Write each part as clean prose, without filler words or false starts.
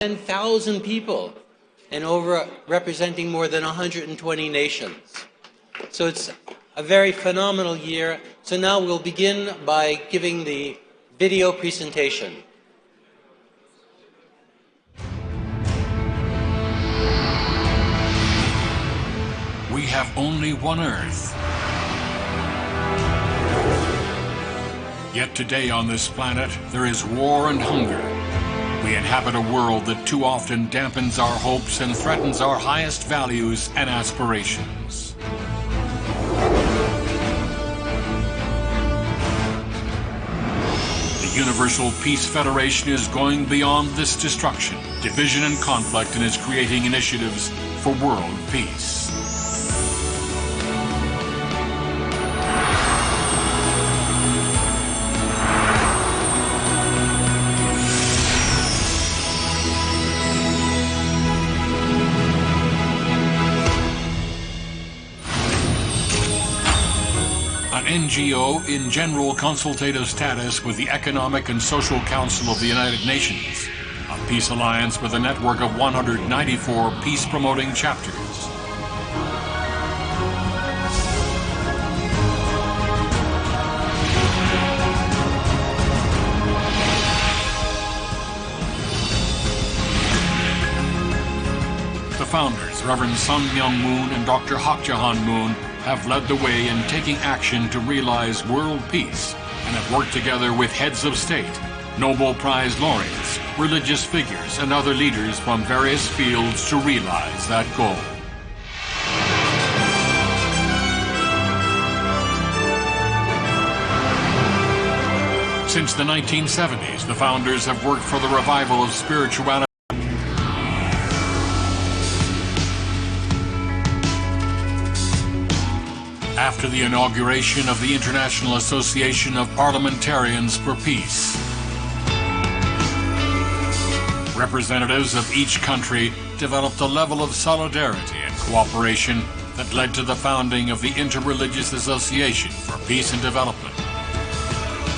10,000 people and representing more than 120 nations. So it's a very phenomenal year. So now we'll begin by giving the video presentation. We have only one Earth. Yet today on this planet, there is war and hunger. We inhabit a world that too often dampens our hopes and threatens our highest values and aspirations. The Universal Peace Federation is going beyond this destruction, division, and conflict, and is creating initiatives for world peace. An NGO in general consultative status with the Economic and Social Council of the United Nations, a peace alliance with a network of 194 peace-promoting chapters. The founders, Reverend Sun Myung Moon and Dr. Hak Jahan Moon, have led the way in taking action to realize world peace and have worked together with heads of state, Nobel Prize laureates, religious figures, and other leaders from various fields to realize that goal. Since the 1970s, the founders have worked for the revival of spirituality. After the inauguration of the International Association of Parliamentarians for Peace, representatives of each country developed a level of solidarity and cooperation that led to the founding of the Interreligious Association for Peace and Development.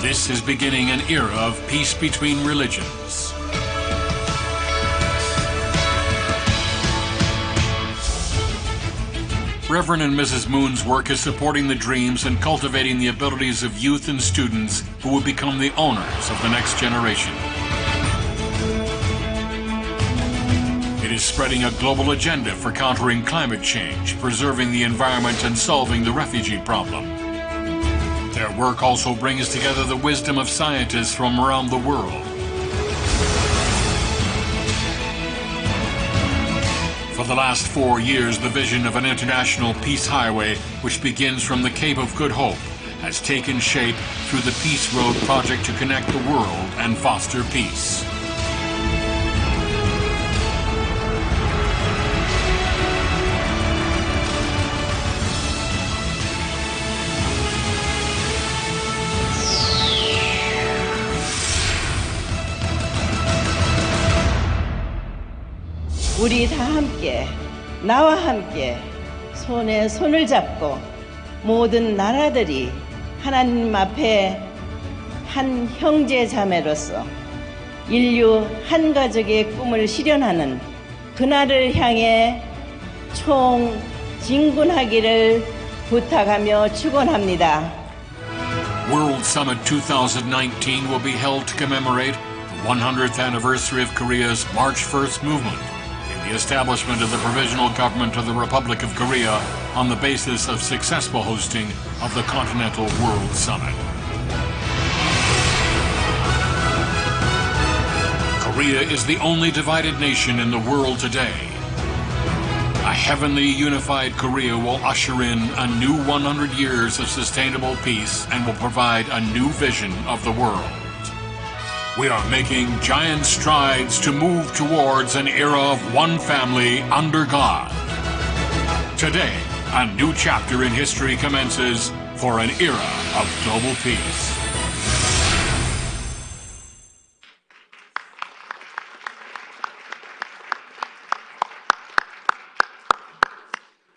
This is beginning an era of peace between religions. Reverend and Mrs. Moon's work is supporting the dreams and cultivating the abilities of youth and students who will become the owners of the next generation. It is spreading a global agenda for countering climate change, preserving the environment, and solving the refugee problem. Their work also brings together the wisdom of scientists from around the world. For the last 4 years, the vision of an international peace highway, which begins from the Cape of Good Hope, has taken shape through the Peace Road project to connect the world and foster peace. 우리 다 함께 나와 함께 손에 손을 잡고 모든 나라들이 하나님 앞에 한 형제 자매로서 인류 한 가족의 꿈을 실현하는 그날을 향해 총진군하기를 부탁하며 축원합니다. World Summit 2019 will be held to commemorate the 100th anniversary of Korea's March 1st movement, the establishment of the Provisional Government of the Republic of Korea on the basis of successful hosting of the Continental World Summit. Korea is the only divided nation in the world today. A heavenly unified Korea will usher in a new 100 years of sustainable peace and will provide a new vision of the world. We are making giant strides to move towards an era of one family under God. Today, a new chapter in history commences for an era of global peace.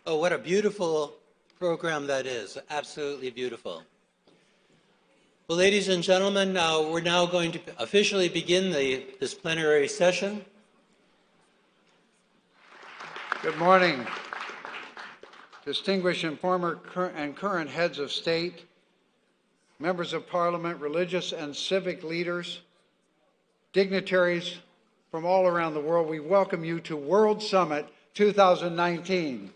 Oh, what a beautiful program that is. Absolutely beautiful. Well, ladies and gentlemen, we're now going to officially begin this plenary session. Good morning. Distinguished and former and current heads of state, members of parliament, religious and civic leaders, dignitaries from all around the world, we welcome you to World Summit 2019.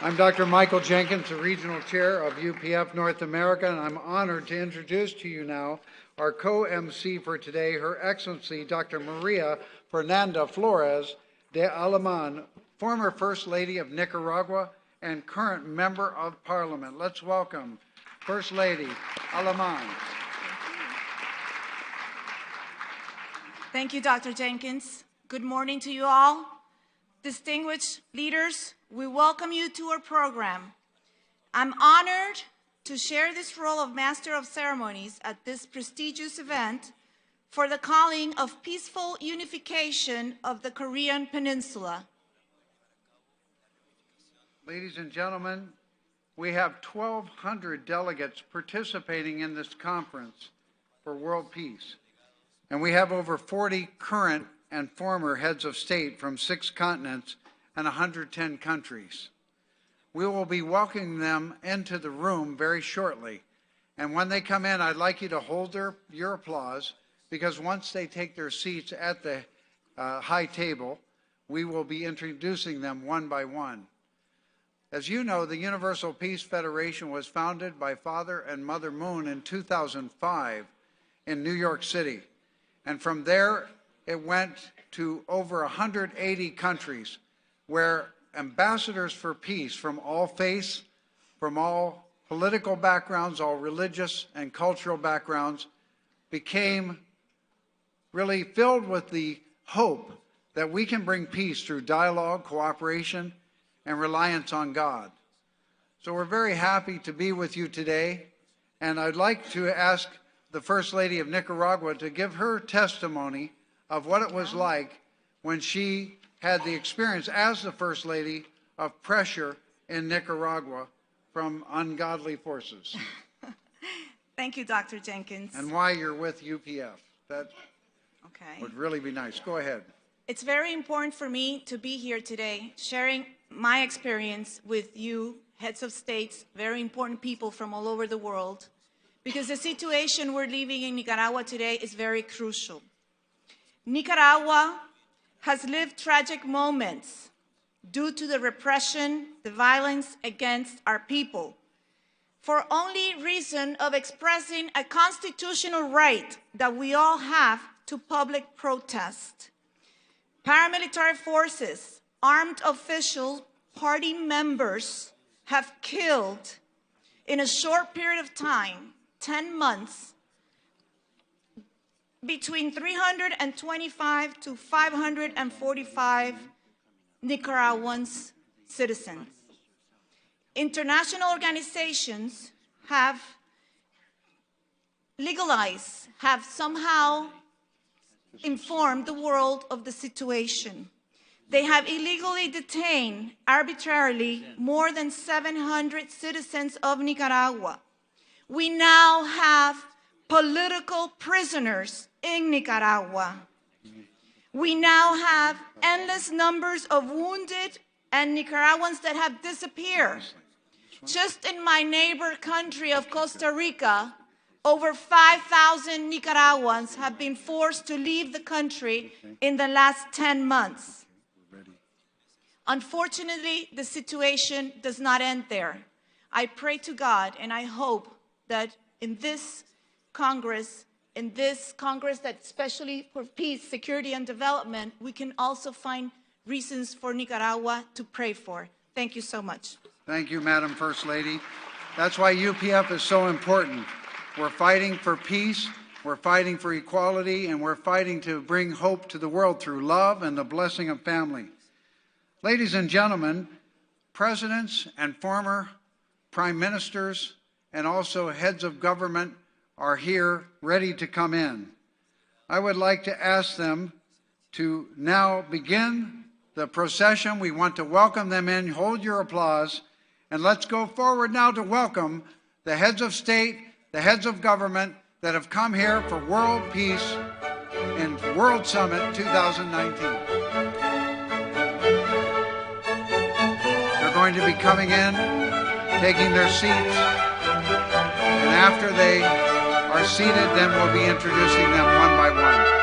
I'm Dr. Michael Jenkins, the Regional Chair of UPF North America, and I'm honored to introduce to you now our co-MC for today, Her Excellency Dr. Maria Fernanda Flores de Alemán, former First Lady of Nicaragua and current Member of Parliament. Let's welcome First Lady Alemán. Thank you, Dr. Jenkins. Good morning to you all. Distinguished leaders, we welcome you to our program. I'm honored to share this role of Master of Ceremonies at this prestigious event for the calling of peaceful unification of the Korean Peninsula. Ladies and gentlemen, we have 1,200 delegates participating in this conference for world peace, and we have over 40 current and former heads of state from 6 continents and 110 countries. We will be welcoming them into the room very shortly, and when they come in, I'd like you to hold your applause, because once they take their seats at the high table, we will be introducing them one by one. As you know, the Universal Peace Federation was founded by Father and Mother Moon in 2005 in New York City, and from there it went to over 180 countries where ambassadors for peace from all faiths, from all political backgrounds, all religious and cultural backgrounds, became really filled with the hope that we can bring peace through dialogue, cooperation, and reliance on God. So we're very happy to be with you today, and I'd like to ask the First Lady of Nicaragua to give her testimony of what it was like when she had the experience as the First Lady of pressure in Nicaragua from ungodly forces. Thank you, Dr. Jenkins. And why you're with UPF. That Okay. would really be nice. Go ahead. It's very important for me to be here today, sharing my experience with you, heads of states, very important people from all over the world, because the situation we're living in Nicaragua today is very crucial. Nicaragua has lived tragic moments due to the repression, the violence against our people, for only reason of expressing a constitutional right that we all have to public protest. Paramilitary forces, armed officials, party members have killed in a short period of time, 10 months, between 325 to 545 Nicaraguans citizens. International organizations have legalized, have somehow informed the world of the situation. They have illegally detained arbitrarily more than 700 citizens of Nicaragua. We now have political prisoners in Nicaragua. We now have endless numbers of wounded and Nicaraguans that have disappeared. Just in my neighbor country of Costa Rica, over 5,000 Nicaraguans have been forced to leave the country in the last 10 months. Unfortunately, the situation does not end there. I pray to God and I hope that in this Congress that especially for peace, security, and development, we can also find reasons for Nicaragua to pray for. Thank you so much. Thank you, Madam First Lady. That's why UPF is so important. We're fighting for peace, we're fighting for equality, and we're fighting to bring hope to the world through love and the blessing of family. Ladies and gentlemen, presidents and former prime ministers and also heads of government are here ready to come in. I would like to ask them to now begin the procession. We want to welcome them in. Hold your applause. And let's go forward now to welcome the heads of state, the heads of government that have come here for world peace in World Summit 2019. going to be coming in, taking their seats, and after they are seated, then we'll be introducing them one by one.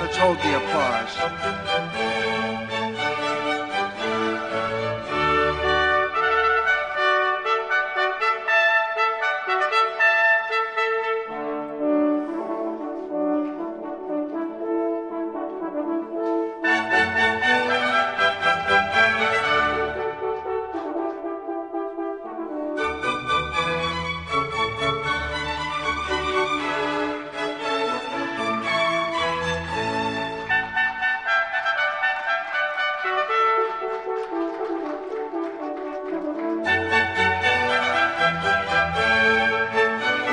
Let's hold the applause.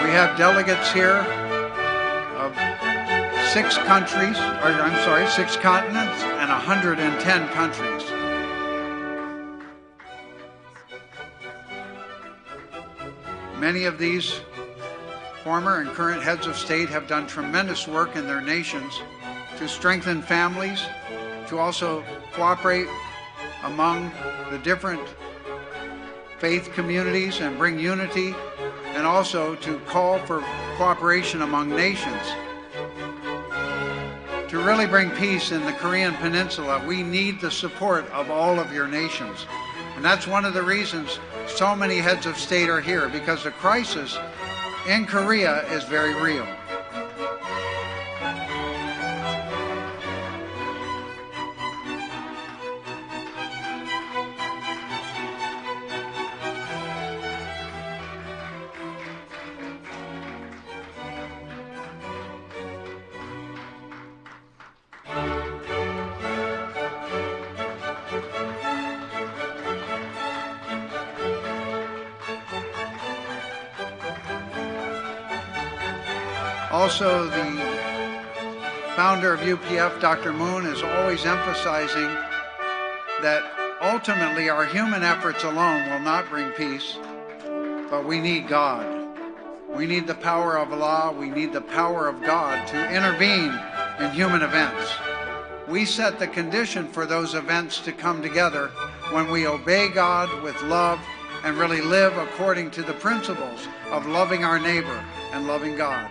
We have delegates here of 6 countries, or I'm sorry, 6 continents and 110 countries. Many of these former and current heads of state have done tremendous work in their nations to strengthen families, to also cooperate among the different faith communities and bring unity, and also to call for cooperation among nations. To really bring peace in the Korean Peninsula, we need the support of all of your nations. And that's one of the reasons so many heads of state are here, because the crisis in Korea is very real. Also, the founder of UPF, Dr. Moon, is always emphasizing that ultimately our human efforts alone will not bring peace, but we need God. We need the power of Allah, we need the power of God to intervene in human events. We set the condition for those events to come together when we obey God with love and really live according to the principles of loving our neighbor and loving God.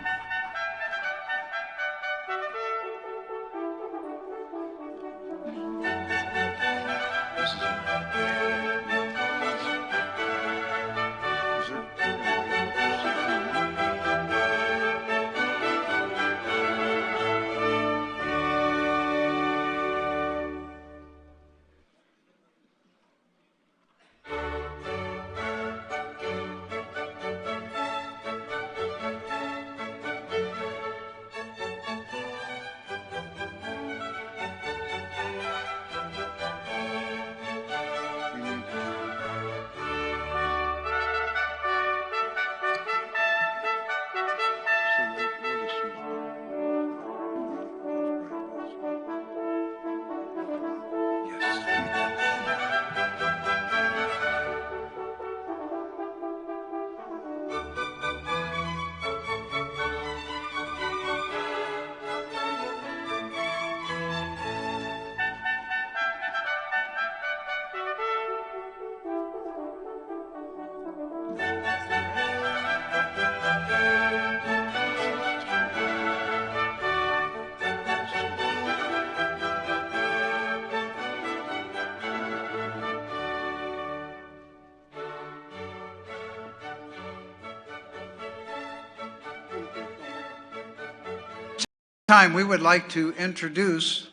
time, we would like to introduce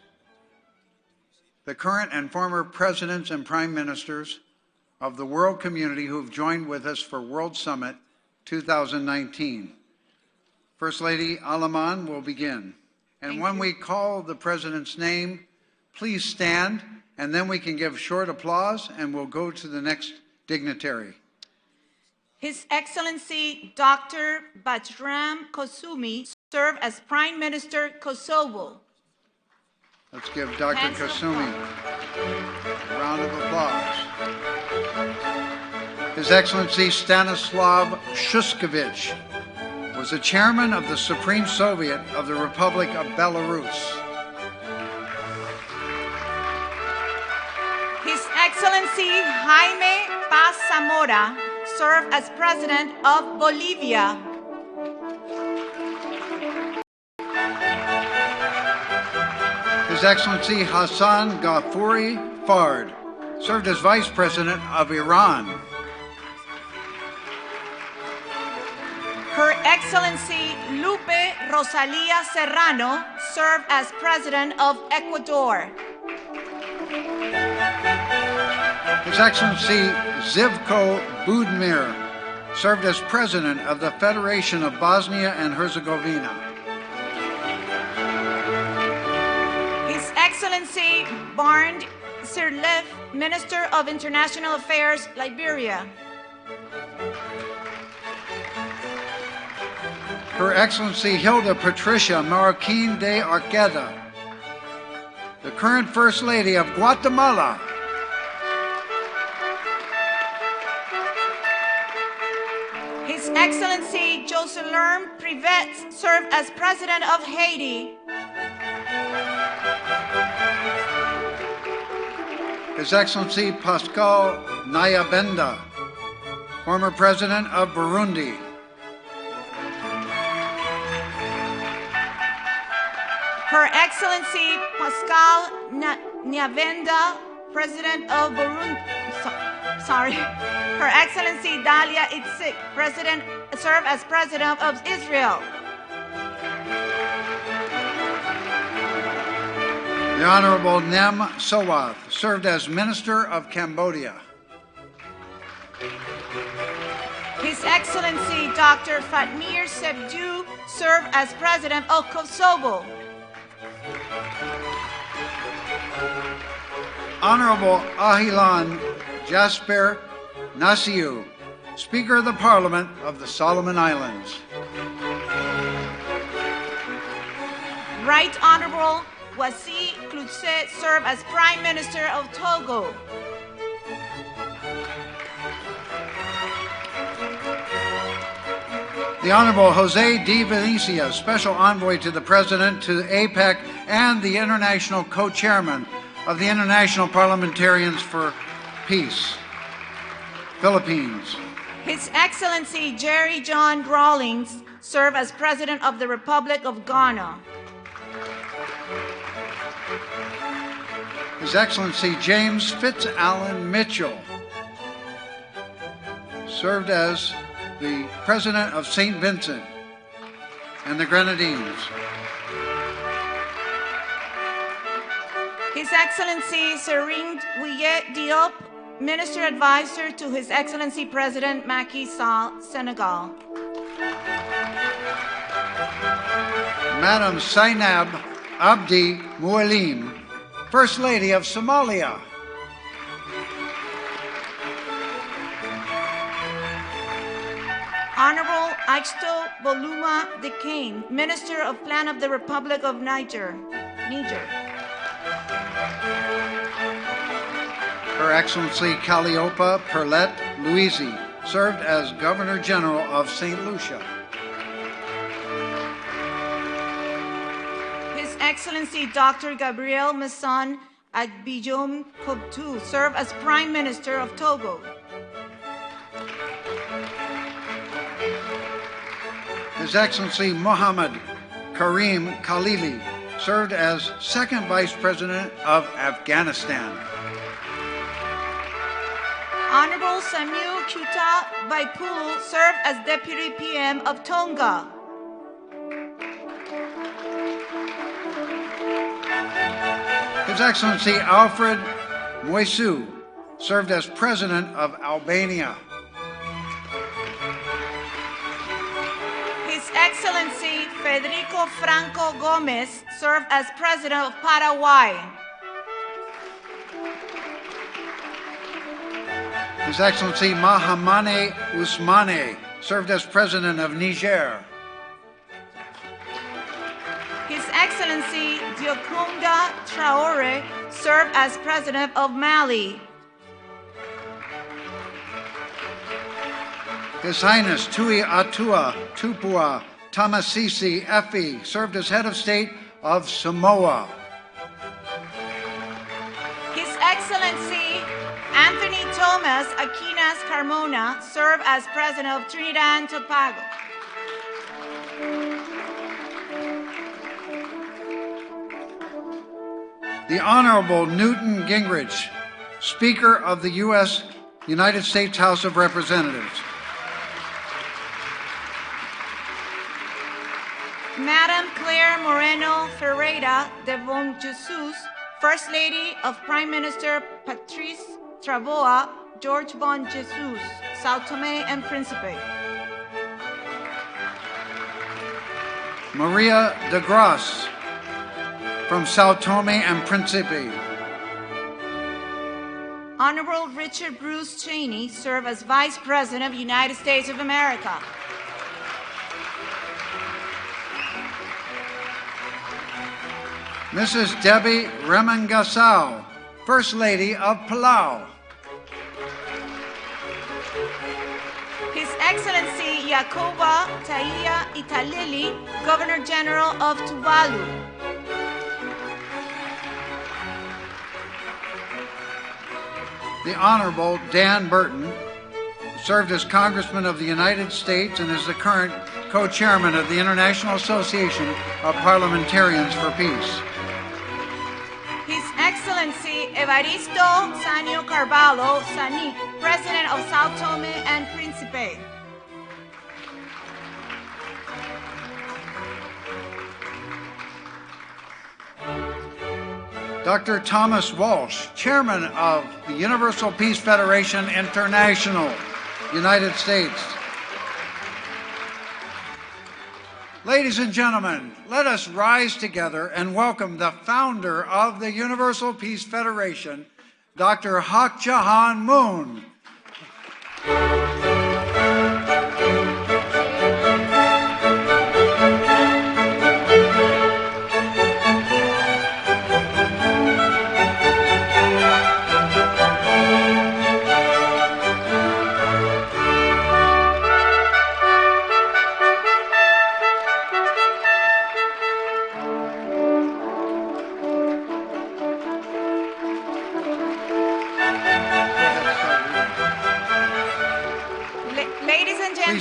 the current and former presidents and prime ministers of the world community who have joined with us for World Summit 2019. First Lady Alaman will begin. And when we call the president's name, please stand, and then we can give short applause, and we'll go to the next dignitary. His Excellency Dr. Bajram Kusumi served as Prime Minister Kosovo. Let's give Dr. Kusumi a round of applause. His Excellency Stanislav Shushkevich was the chairman of the Supreme Soviet of the Republic of Belarus. His Excellency Jaime Paz Zamora served as President of Bolivia. His Excellency Hassan Ghafouri Fard served as Vice President of Iran. Her Excellency Lupe Rosalia Serrano served as President of Ecuador. His Excellency Zivko Budimir served as President of the Federation of Bosnia and Herzegovina. His Excellency Barnd Sirleaf, Minister of International Affairs, Liberia. Her Excellency Hilda Patricia Marroquin de Arqueda, the current First Lady of Guatemala. His Excellency Jocelyn Privet served as President of Haiti. His Excellency Pascal Nyabenda, former President of Burundi. Her Excellency Pascal Nyabenda, President of Burundi. Her Excellency Dalia Itzik, served as President of Israel. The Honorable Nem Sowath served as Minister of Cambodia. His Excellency Dr. Fatmir Sebdu served as President of Kosovo. Honorable Ahilan Jasper Nasiu, Speaker of the Parliament of the Solomon Islands. Right Honorable Wasi Klutse served as Prime Minister of Togo. The Honorable Jose D. Valencia, Special Envoy to the President, to APEC, and the International Co-Chairman of the International Parliamentarians for Peace, Philippines. His Excellency Jerry John Rawlings served as President of the Republic of Ghana. His Excellency James Fitz-Allen Mitchell served as the President of St. Vincent and the Grenadines. His Excellency Serigne Ouye Diop, Minister Advisor to His Excellency President Macky Sall, Senegal. Madam Zainab Abdi Mualim, First Lady of Somalia. Honorable Aichto Boluma Dekane, Minister of Plan of the Republic of Niger. Her Excellency Calliope Perlet Luisi served as Governor General of St. Lucia. His Excellency Dr. Gabriel Masson Agbijom Kobtu served as Prime Minister of Togo. His Excellency Mohammed Karim Khalili served as Second Vice President of Afghanistan. Honorable Samuel Kuta Vaipulu served as Deputy PM of Tonga. His Excellency Alfred Moisu served as President of Albania. His Excellency Federico Franco Gomez served as President of Paraguay. His Excellency Mahamane Ousmane served as President of Niger. His Excellency Diokunda Traore served as President of Mali. His Highness Tui Atua Tupua Tamasisi Efi served as Head of State of Samoa. His Excellency Anthony Thomas Aquinas Carmona served as President of Trinidad and Tobago. The Honorable Newton Gingrich, Speaker of the United States House of Representatives. Madam Claire Moreno Ferreira de Bon Jesus, First Lady of Prime Minister Patrice Travoa, George Bon Jesus, Sao Tome and Principe. Maria de Grasse, from Sao Tome and Principe. Honorable Richard Bruce Cheney served as Vice President of the United States of America. Mrs. Debbie Remengasau, First Lady of Palau. His Excellency Jacoba Taia Italili, Governor General of Tuvalu. The Honorable Dan Burton served as Congressman of the United States and is the current co-chairman of the International Association of Parliamentarians for Peace. His Excellency Evaristo Sanio Carvalho Sani, President of Sao Tome and Principe. Dr. Thomas Walsh, Chairman of the Universal Peace Federation International, United States. Ladies and gentlemen, let us rise together and welcome the founder of the Universal Peace Federation, Dr. Hak Jahan Moon.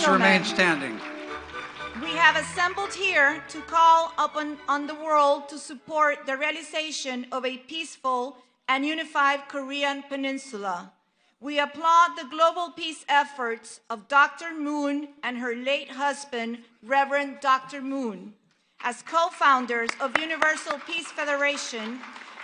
Please remain standing. We have assembled here to call upon the world to support the realization of a peaceful and unified Korean peninsula. We applaud the global peace efforts of Dr. Moon and her late husband, Reverend Dr. Moon, as co-founders of Universal Peace Federation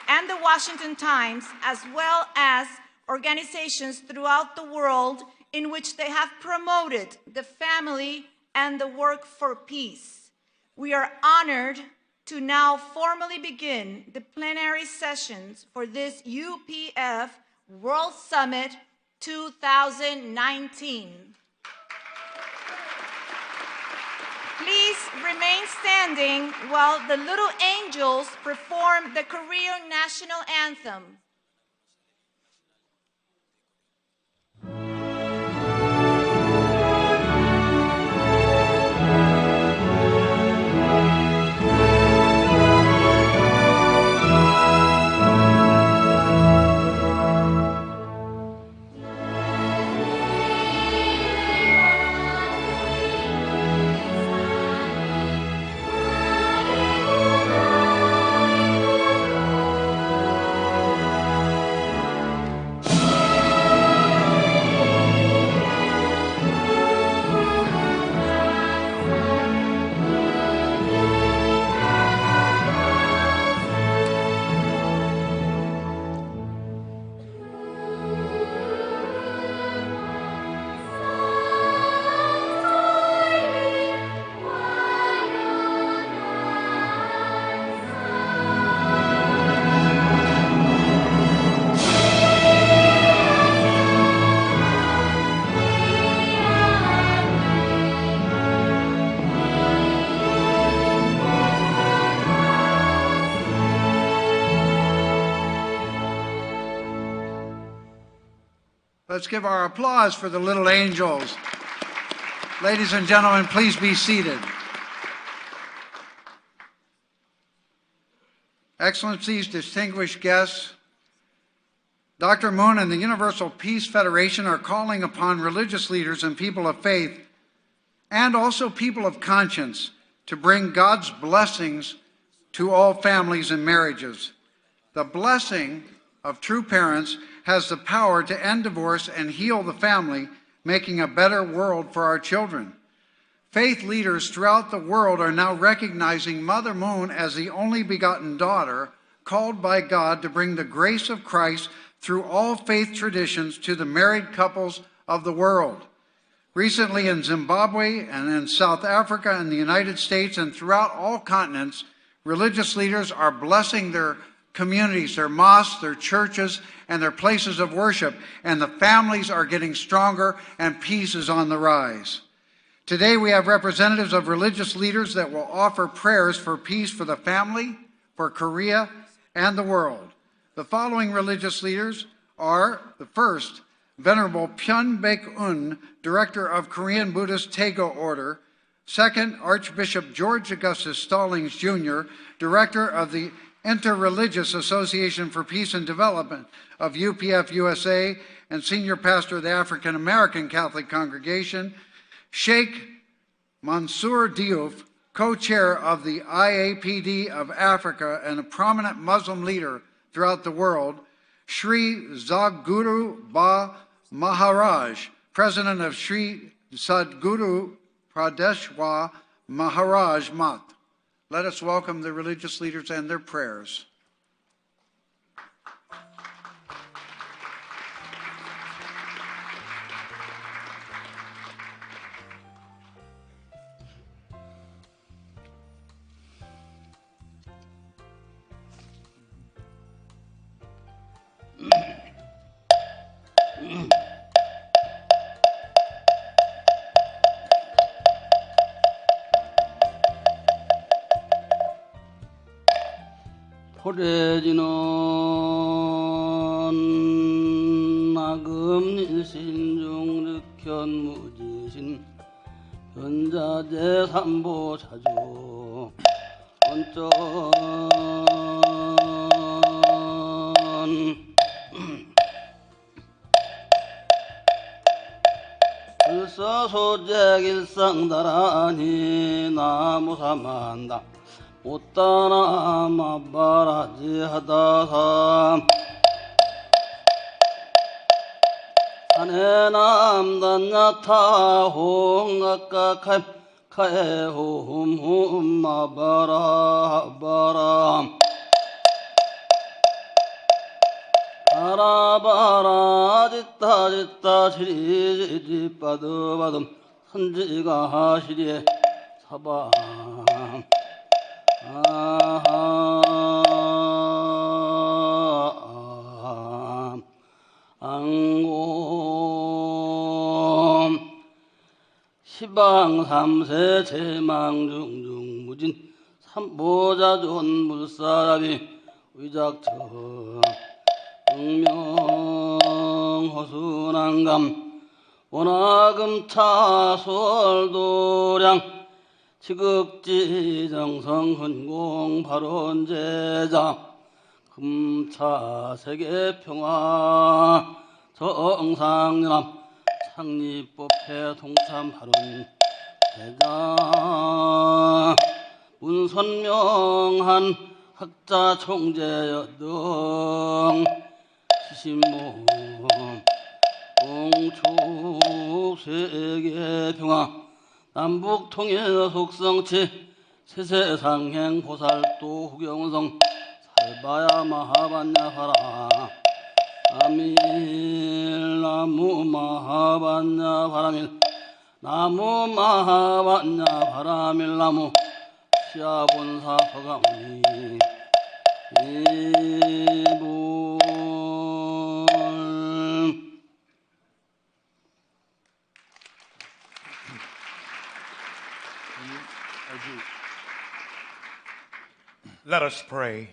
and the Washington Times, as well as organizations throughout the world in which they have promoted the family and the work for peace. We are honored to now formally begin the plenary sessions for this UPF World Summit 2019. Please remain standing while the little angels perform the Korean national anthem. Let's give our applause for the little angels. Ladies and gentlemen, please be seated. Excellencies, distinguished guests, Dr. Moon and the Universal Peace Federation are calling upon religious leaders and people of faith, and also people of conscience, to bring God's blessings to all families and marriages. The blessing of true parents has the power to end divorce and heal the family, making a better world for our children. Faith leaders throughout the world are now recognizing Mother Moon as the only begotten daughter called by God to bring the grace of Christ through all faith traditions to the married couples of the world. Recently in Zimbabwe and in South Africa and the United States and throughout all continents, religious leaders are blessing their communities, their mosques, their churches, and their places of worship, and the families are getting stronger and peace is on the rise. Today we have representatives of religious leaders that will offer prayers for peace for the family, for Korea, and the world. The following religious leaders are: the first, Venerable Pyun Baek-un, Director of Korean Buddhist Taego Order; second, Archbishop George Augustus Stallings Jr., Director of the Interreligious Association for Peace and Development of UPF USA and Senior Pastor of the African American Catholic Congregation; Sheikh Mansour Diouf, co-chair of the IAPD of Africa and a prominent Muslim leader throughout the world; Sri Sadguru Ba Maharaj, president of Sri Sadguru Pradeshwar Maharaj Math. Let us welcome the religious leaders and their prayers. 호래지는 나금일신 중득현무지신 현자재삼보자주 원전 불서소재길상다라니 나무사만다 못다나 마바라지 하다사 산해남단야타 홍악가칼 카에홈홈 마바라 바라바라 짓다 지리지리 빠드바듬 선지가 하시리에 사바 앙곰 시방 삼세 제망중중 무진 삼보자존 물사라비 위작처 응명허순한감 원화금차솔도량 지극지정성훈공 발원제자 금차세계평화 정상연합 창립법회 동참발언 제자 문선명한 학자 총재여등 시신모 공축세계평화 남북통일 속성치 세세상행 보살도 후경성 살바야 마하반야바라 아밀 나무 마하반야 바라밀 나무 마하반야 바라밀 나무 시아본사 서가모니 이불 Let us pray.